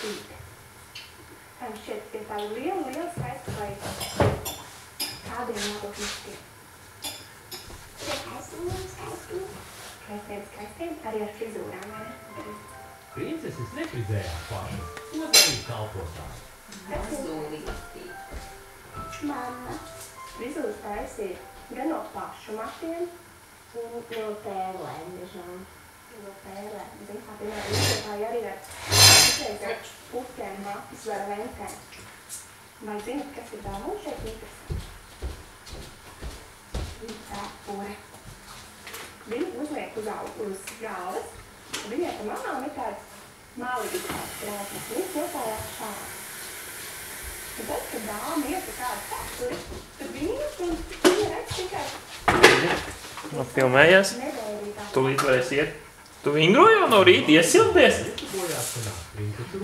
stīga. Tā jums šķiet pie tāda liela skaista vai kādiem nākotniskiem? Skaistiem, arī ar frizūrām, vai ne? Princeses nefrizējās pašas, to darīja kalpotāji. Mazulītī. Mamma. Frizūras taisīja gan no pašu matiem, un no pērlēm, dažām. No pērlēm. Zin, kā piemēram, izpētāji arī ar puķēm, matis vai lenkēm. Vai zinat, kas ir vēl mums šeit interesanti? Cepure. Viņi uzliek uz galvas, un viņai pa mamām ir tāds malīgs tāds krēsnes. Viņš iestājās šādi. Un tad, kad dāma iet pa kādu cepuri, tad viņi redz tikai Filmējies? nedēļīgā. Tu līdz varēsi iet. Tu vingroji jau no rīta iesildies? Bojās sanāk princesu